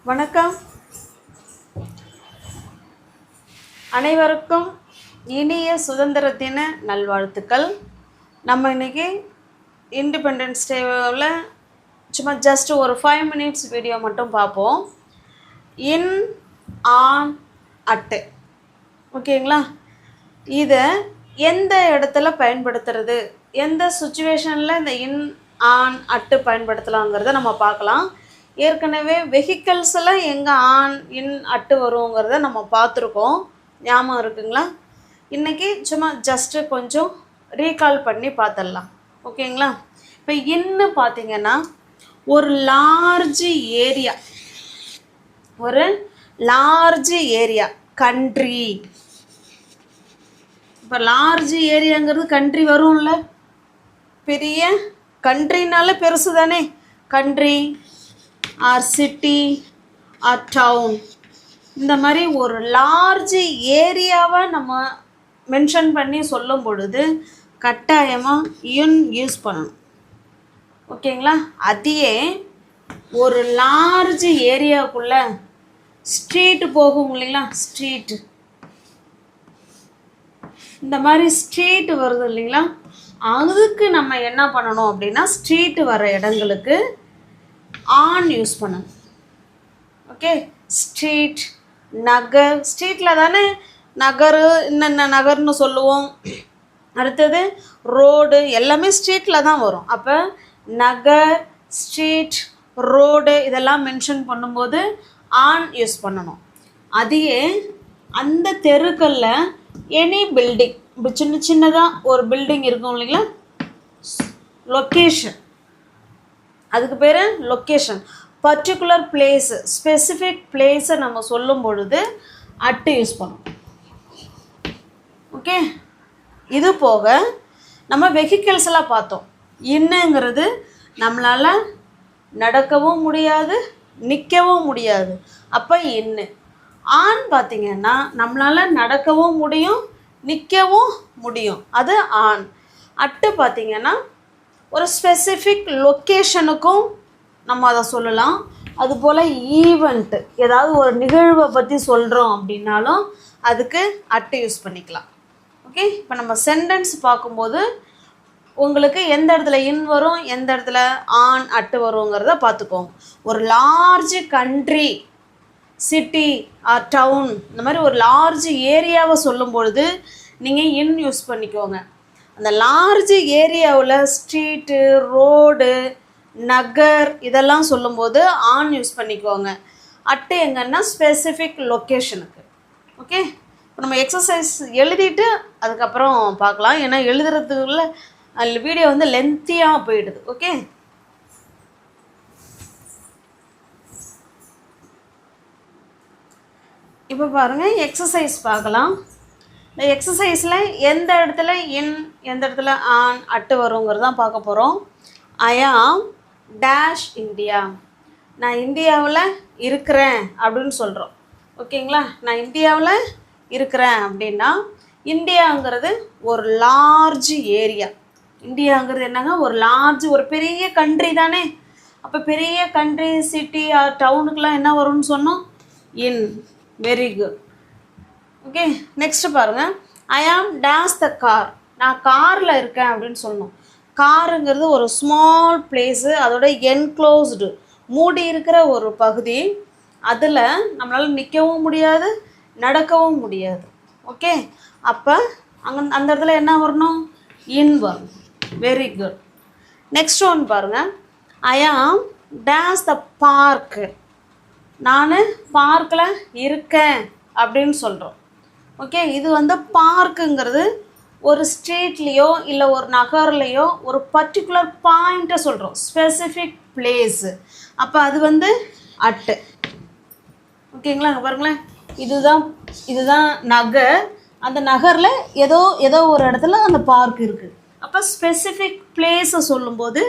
வணக்கம். அனைவருக்கும் இனிய சுதந்திர தின நல்வாழ்த்துக்கள். நம்ம இன்றைக்கி இண்டிபெண்டன்ஸ் டேவில் சும்மா ஜஸ்ட் ஒரு 5 minutes வீடியோ மட்டும் பார்ப்போம். இன் ஆன் அட்டு, ஓகேங்களா? இதை எந்த இடத்துல பயன்படுத்துறது, எந்த சுச்சுவேஷனில் இந்த இன் ஆன் அட்டு பயன்படுத்தலாங்கிறத நம்ம பார்க்கலாம். ஏற்கனவே வெஹிக்கல்ஸில் எங்கே ஆன் இன் அட்டு வருங்கிறத நம்ம பார்த்துருக்கோம், ஞாபகம் இருக்குங்களா? இன்றைக்கி சும்மா ஜஸ்ட்டு கொஞ்சம் ரீகால் பண்ணி பார்த்துடலாம், ஓகேங்களா? இப்போ இன்னு பார்த்திங்கன்னா ஒரு லார்ஜ் ஏரியா கண்ட்ரி. இப்போ லார்ஜ் ஏரியாங்கிறது கண்ட்ரி வரும்ல, பெரிய கண்ட்ரினால பெருசு தானே. Country or city or town, இந்த மாதிரி ஒரு லார்ஜ் ஏரியாவை நம்ம மென்ஷன் பண்ணி சொல்லும் பொழுது கட்டாயமாக இன் யூஸ் பண்ணணும், ஓகேங்களா? அதையே ஒரு லார்ஜ் ஏரியாவுக்குள்ளே ஸ்ட்ரீட்டு போகும் இல்லைங்களா, ஸ்ட்ரீட்டு, இந்த மாதிரி ஸ்ட்ரீட் வருது இல்லைங்களா, அதுக்கு நம்ம என்ன பண்ணணும் அப்படின்னா ஸ்ட்ரீட்டு வர இடங்களுக்கு ஆன் யூஸ் பண்ணணும். ஓகே, ஸ்ட்ரீட், நகர், ஸ்ட்ரீட்டில் தானே நகர், இன்னென்ன நகர்னு சொல்லுவோம். அடுத்தது ரோடு, எல்லாமே ஸ்ட்ரீட்டில் தான் வரும். அப்போ நகர், ஸ்ட்ரீட், ரோடு இதெல்லாம் மென்ஷன் பண்ணும்போது ஆன் யூஸ் பண்ணணும். அதையே அந்த தெருக்களில் எனி பில்டிங், இப்போ சின்ன சின்னதாக ஒரு பில்டிங் இருக்கும் இல்லைங்களா, லொக்கேஷன், அதுக்கு பேர் லொக்கேஷன். பர்டிகுலர் பிளேஸு, ஸ்பெசிஃபிக் பிளேஸை நம்ம சொல்லும் பொழுது அட்டு யூஸ் பண்ணணும், ஓகே? இது போக நம்ம வெஹிக்கிள்ஸ் எல்லாம் பார்த்தோம். இன்னுங்கிறது நம்மளால் நடக்கவும் முடியாது, நிற்கவும் முடியாது. அப்போ இன்னு. ஆன் பார்த்திங்கன்னா நம்மளால் நடக்கவும் முடியும், நிற்கவும் முடியும், அது ஆன். அட்டு பார்த்திங்கன்னா ஒரு ஸ்பெசிஃபிக் லொக்கேஷனுக்கும் நம்ம அதை சொல்லலாம். அதுபோல் ஈவெண்ட்டு, ஏதாவது ஒரு நிகழ்வை பற்றி சொல்கிறோம் அப்படின்னாலும் அதுக்கு அட்டு யூஸ் பண்ணிக்கலாம், ஓகே? இப்போ நம்ம சென்டென்ஸ் பார்க்கும்போது உங்களுக்கு எந்த இடத்துல இன் வரும், எந்த இடத்துல ஆன் அட்டு வருங்கிறத பார்த்துக்கோங்க. ஒரு large country, city or town, இந்த மாதிரி ஒரு லார்ஜ் ஏரியாவை சொல்லும் பொழுது நீங்கள் இன் யூஸ் பண்ணிக்கோங்க. அந்த லார்ஜ் ஏரியாவில் ஸ்ட்ரீட்டு, ரோடு, நகர் இதெல்லாம் சொல்லும்போது ஆன் யூஸ் பண்ணிக்கோங்க. அட்டு எங்கன்னா ஸ்பெசிஃபிக் லொக்கேஷனுக்கு, ஓகே? இப்போ நம்ம எக்ஸசைஸ் எழுதிட்டு அதுக்கப்புறம் பார்க்கலாம், ஏன்னா எழுதுறதுக்குள்ள அதில் வீடியோ வந்து லென்த்தியாக போயிடுது, ஓகே? இப்போ பாருங்கள், எக்ஸசைஸ் பார்க்கலாம். இந்த எக்ஸசைஸில் எந்த இடத்துல இன், எந்த இடத்துல ஆன் அட்டு வருங்கிறதான் பார்க்க போகிறோம். ஐ ஆம் டேஷ் இந்தியா, நான் இந்தியாவில் இருக்கிறேன் அப்படின்னு சொல்கிறோம், ஓகேங்களா? நான் இந்தியாவில் இருக்கிறேன் அப்படின்னா இந்தியாங்கிறது ஒரு லார்ஜ் ஏரியா. இந்தியாங்கிறது என்னங்க, ஒரு லார்ஜ், ஒரு பெரிய கண்ட்ரி தானே. அப்போ பெரிய கண்ட்ரி, சிட்டி ஆர் டவுனுக்கெலாம் என்ன வரும்னு சொன்னோம், in. Very good, okay? Next பாருங்கள், ஐ ஆம் டேஷ் த கார், நான் காரில் இருக்கேன் அப்படின்னு சொல்லணும். காருங்கிறது ஒரு ஸ்மால் பிளேஸு, அதோட என்க்ளோஸ்டு, மூடி இருக்கிற ஒரு பகுதி. அதில் நம்மளால் நிற்கவும் முடியாது, நடக்கவும் முடியாது, ஓகே? அப்போ அந்த இடத்துல என்ன வரணும், இன் வரும். Very good. நெக்ஸ்ட் ஒன் பாருங்கள், ஐ ஆம் டேஷ் த பார்க்கு, நான் பார்க்கில் இருக்கேன் அப்படின்னு சொல்கிறோம், ஓகே? இது வந்து பார்க்குங்கிறது ஒரு ஸ்ட்ரீட்லேயோ இல்லை ஒரு நகர்லேயோ ஒரு பர்டிகுலர் பாயிண்ட்டை சொல்கிறோம், ஸ்பெசிஃபிக் பிளேஸு. அப்போ அது வந்து அட்டு, ஓகேங்களா? பாருங்களேன், இதுதான் நகர். அந்த நகரில் ஏதோ ஒரு இடத்துல அந்த பார்க் இருக்குது. அப்போ ஸ்பெசிஃபிக் பிளேஸை சொல்லும்போது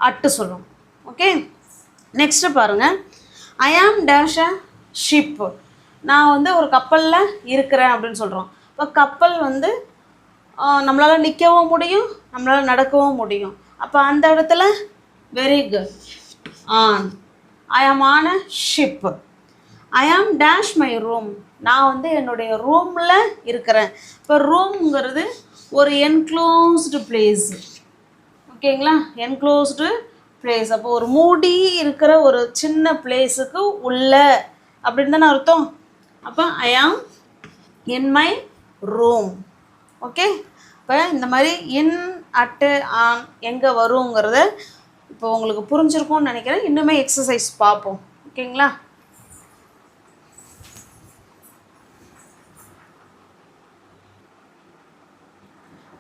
அட்டு சொல்லணும், ஓகே? நெக்ஸ்ட்டு பாருங்கள், ஐ ஆம் டேஷ் அ ஷிப்பு, நான் வந்து ஒரு கப்பலில் இருக்கிறேன் அப்படின்னு சொல்கிறோம். இப்போ கப்பல் வந்து நம்மளால் நிற்கவும் முடியும், நம்மளால் நடக்கவும் முடியும். அப்போ அந்த இடத்துல very good, on. I am on a ship. ஐ ஆம் டேஷ் மை ரூம். நான் வந்து என்னுடைய ரூமில் இருக்கிறேன். இப்போ ரூம்ங்கிறது ஒரு என்க்ளோஸ்டு பிளேஸ். ஓகேங்களா, என்க்ளோஸ்டு பிளேஸ். அப்போ ஒரு மூடி இருக்கிற ஒரு சின்ன பிளேஸுக்கு உள்ள அப்படின்னு தானே அர்த்தம். அப்போ ஐ ஆம் இன் மை ரூம். ஓகே, இப்போ இந்த மாதிரி இன், அட்டு, ஆன் எங்கே வருங்கிறத இப்போ உங்களுக்கு புரிஞ்சிருக்கும்னு நினைக்கிறேன். இன்னுமே எக்ஸசைஸ் பார்ப்போம். ஓகேங்களா,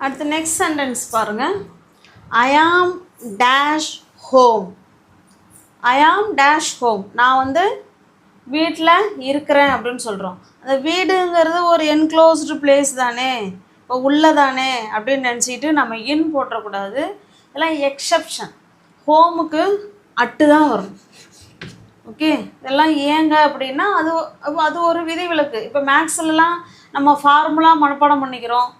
அடுத்து நெக்ஸ்ட் சென்டென்ஸ் பாருங்கள். ஐ ஆம் டேஷ் ஹோம். ஐ ஆம் டேஷ் ஹோம். நான் வந்து வீட்டில் இருக்கிறேன் அப்படின்னு சொல்கிறோம். அந்த வீடுங்கிறது ஒரு என்க்ளோஸ்டு பிளேஸ் தானே, இப்போ உள்ளே தானே அப்படின்னு நினச்சிட்டு நம்ம இன் போட்டக்கூடாது. இதெல்லாம் எக்ஸப்ஷன். ஹோமுக்கு அட்டு தான் வரும். ஓகே, இதெல்லாம் ஏங்க அப்படின்னா அது ஒரு விதிவிலக்கு. இப்போ மேக்ஸ்லலாம் நம்ம ஃபார்முலா மனப்பாடம் பண்ணிக்கிறோம்.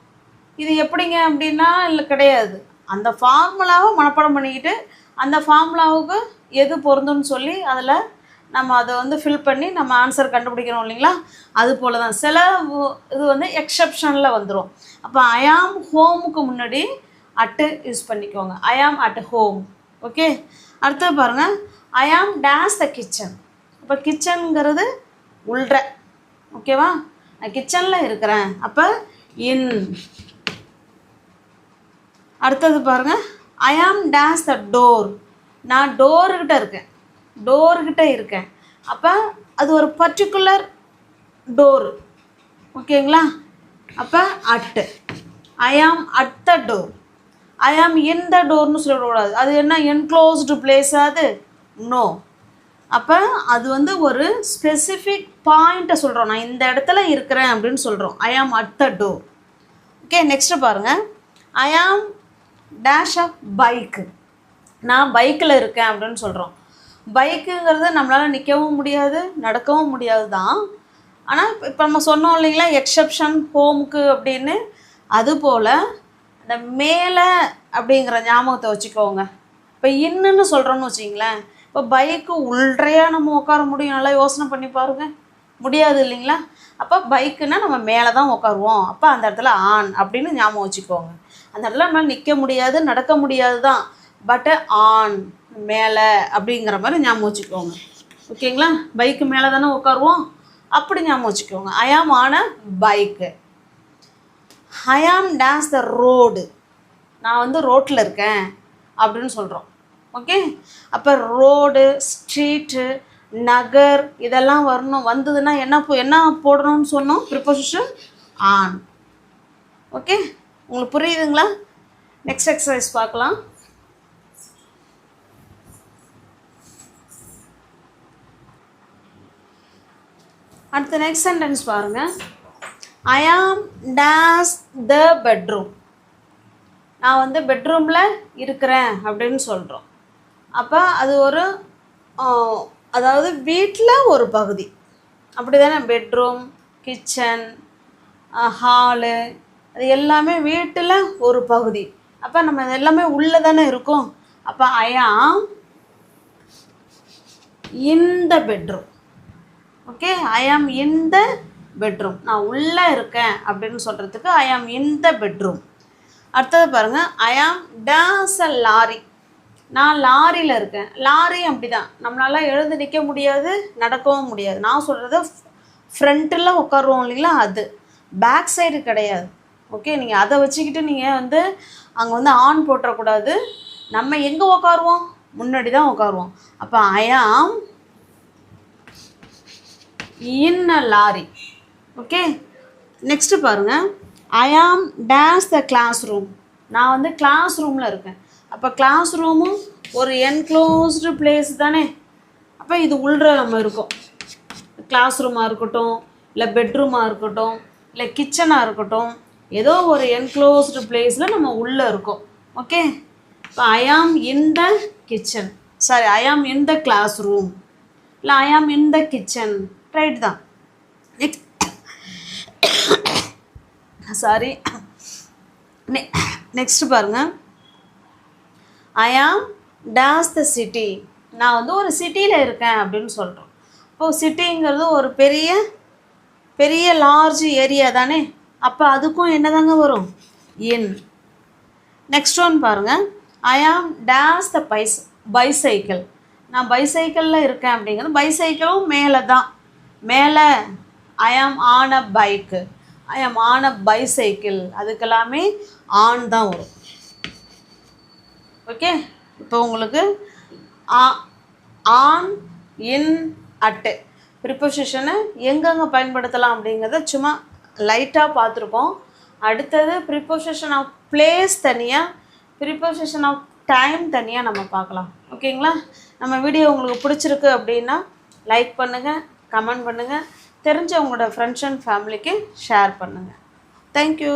இது எப்படிங்க அப்படின்னா இல்லை, கிடையாது. அந்த ஃபார்முலாவை மனப்பாடம் பண்ணிக்கிட்டு அந்த ஃபார்முலாவுக்கு எது பொருந்துன்னு சொல்லி அதில் நம்ம அதை வந்து ஃபில் பண்ணி நம்ம ஆன்சர் கண்டுபிடிக்கிறோம் இல்லைங்களா. அது போல் தான் சில இது வந்து எக்ஸப்ஷனில் வந்துடும். அப்போ ஐ ஆம் ஹோமுக்கு முன்னாடி அட்டு யூஸ் பண்ணிக்கோங்க. ஐ ஆம் அட் ஹோம். ஓகே, அடுத்தது பாருங்கள். ஐ ஆம் டேஷ் த கிச்சன். இப்போ கிச்சனுங்கிறது உள்ற. ஓகேவா, நான் கிச்சனில் இருக்கிறேன். அப்போ இன். அடுத்தது பாருங்கள். ஐ ஆம் டேஷ் த டோர். நான் டோர்கிட்ட இருக்கேன். அப்போ அது ஒரு பர்டிகுலர் டோர். ஓகேங்களா, அப்போ at. I am at the door. ஐ ஆம் இன் த டோர்னு சொல்லக்கூடாது. அது என்ன என்க்ளோஸ்டு பிளேஸ் அது? நோ. அப்போ அது வந்து ஒரு ஸ்பெசிஃபிக் பாயிண்ட்டை சொல்கிறோம். நான் இந்த இடத்துல இருக்கிறேன் அப்படின்னு சொல்கிறோம். I am at the door. Okay, next பாருங்கள். ஐ ஆம் டேஷ் ஆஃப் பைக்கு. நான் பைக்கில் இருக்கேன் அப்படின்னு சொல்கிறோம். பைக்குங்கிறது நம்மளால் நிற்கவும் முடியாது, நடக்கவும் முடியாது தான். ஆனால் இப்போ நம்ம சொன்னோம் இல்லைங்களா எக்ஸப்ஷன் ஹோமுக்கு அப்படின்னு. அதுபோல் இந்த மேலே அப்படிங்கிற ஞாபகத்தை வச்சுக்கோங்க. இப்போ இன்னுன்னு சொல்கிறோன்னு வச்சிங்களேன். இப்போ பைக்கு உள்றையாக நம்ம உட்கார முடியும்? நல்லா யோசனை பண்ணி பாருங்கள். முடியாது இல்லைங்களா. அப்போ பைக்குன்னா நம்ம மேலே தான் உட்காருவோம். அப்போ அந்த இடத்துல ஆன் அப்படின்னு ஞாபகம் வச்சுக்கோங்க. அந்த இடத்துல நம்மளால் நிற்க முடியாது, நடக்க முடியாது தான். பட்டு ஆன், மேலே அப்படிங்கிற மாதிரி ஞாபகம் வச்சுக்கோங்க. ஓகேங்களா, பைக்கு மேலே தானே உட்காருவோம், அப்படி ஞாபகம் வச்சுக்கோங்க. ஐ am on a bike. I ஆம் டேஷ் த ரோடு. நான் வந்து ரோட்டில் இருக்கேன் அப்படின்னு சொல்கிறோம். ஓகே, அப்போ ரோடு, ஸ்ட்ரீட்டு, நகர் இதெல்லாம் வரணும். வந்ததுன்னா என்ன போடணும்னு சொன்னோம்? Preposition on. ஓகே, உங்களுக்கு புரியுதுங்களா? நெக்ஸ்ட் எக்ஸசைஸ் பார்க்கலாம். அடுத்த நெக்ஸ்ட் சென்டென்ஸ் பாருங்கள். ஐ ஆம் டேஷ் த பெட்ரூம். நான் வந்து பெட்ரூமில் இருக்கிறேன் அப்படின்னு சொல்கிறோம். அப்போ அது ஒரு அதாவது வீட்டில் ஒரு பகுதி அப்படி தானே. பெட்ரூம், கிச்சன், ஹாலு அது எல்லாமே வீட்டில் ஒரு பகுதி. அப்போ நம்ம எல்லாமே உள்ளே தானே இருக்கும். அப்போ ஐ ஆம் இன் த பெட்ரூம். ஓகே, ஐ ஆம் இன் த பெட்ரூம். நான் உள்ளே இருக்கேன் அப்படின்னு சொல்கிறதுக்கு ஐ ஆம் இன் த பெட்ரூம். அடுத்தது பாருங்கள். ஐ ஆம் டேஷ் அ லாரி. நான் லாரியில் இருக்கேன். லாரி அப்படி தான், நம்மளால் எழுந்து நிற்க முடியாது, நடக்கவும் முடியாது. நான் சொல்கிறது ஃப்ரண்ட்டில் உட்காருவோம் இல்லைங்களா, அது பேக் சைடு கிடையாது. ஓகே, நீங்கள் அதை வச்சுக்கிட்டு நீங்கள் வந்து அங்கே வந்து ஆன் போட்டுறக்கூடாது. நம்ம எங்கே உட்காருவோம்? முன்னாடி தான் உட்காருவோம். அப்போ ஐ ஆம் இன் அ லாரி. ஓகே, நெக்ஸ்ட்டு பாருங்கள். ஐ ஆம் டேஷ் த கிளாஸ் ரூம். நான் வந்து கிளாஸ் ரூமில் இருக்கேன். அப்போ கிளாஸ் ரூமும் ஒரு என்க்ளோஸ்டு பிளேஸ் தானே. அப்போ இது உள்ள நம்ம இருக்கோம். கிளாஸ் ரூமாக இருக்கட்டும், இல்லை பெட்ரூமாக இருக்கட்டும், இல்லை கிச்சனாக இருக்கட்டும், ஏதோ ஒரு என்க்ளோஸ்டு பிளேஸில் நம்ம உள்ளே இருக்கோம். ஓகே, இப்போ ஐ ஆம் இன் த கிச்சன், சாரி ஐ ஆம் இன் த கிளாஸ் ரூம், இல்லை ஐ ஆம் இன் த கிச்சன், ரைட் தான். சாரி, நெக்ஸ்ட் பாருங்கள். ஐ ஆம் டேஷ் த சிட்டி. நான் வந்து ஒரு சிட்டியில் இருக்கேன் அப்படின்னு சொல்கிறோம். இப்போது சிட்டிங்கிறது ஒரு பெரிய பெரிய லார்ஜ் ஏரியா தானே, அப்போ அதுக்கும் என்ன தாங்க வரும்? இன். நெக்ஸ்ட் ஒன் பாருங்கள். ஐ ஆம் டேஸ் த பைசைக்கிள். நான் பைசைக்கிளில் இருக்கேன் அப்படிங்கிறது, பைசைக்கிளும் மேலே தான், மேலே. ஐ am on a bike, I am on a bicycle, அதுக்கெல்லாமே ஆன் தான் வரும். ஓகே, இப்போ உங்களுக்கு ஆன், இன், அட்டு ப்ரிப்போசிஷனை எங்கெங்கே பயன்படுத்தலாம் அப்படிங்கிறத சும்மா லைட்டாக பார்த்துருக்கோம். அடுத்தது ப்ரிப்போசிஷன் ஆஃப் பிளேஸ் தனியாக, ப்ரிப்போசிஷன் ஆஃப் டைம் தனியாக நம்ம பார்க்கலாம். ஓகேங்களா? நம்ம வீடியோ உங்களுக்கு பிடிச்சிருக்கு அப்படின்னா லைக் பண்ணுங்கள், கமெண்ட் பண்ணுங்கள், தெரிஞ்ச உங்களோட ஃப்ரெண்ட்ஸ் அண்ட் ஃபேமிலிக்கு ஷேர் பண்ணுங்கள். தேங்க்யூ.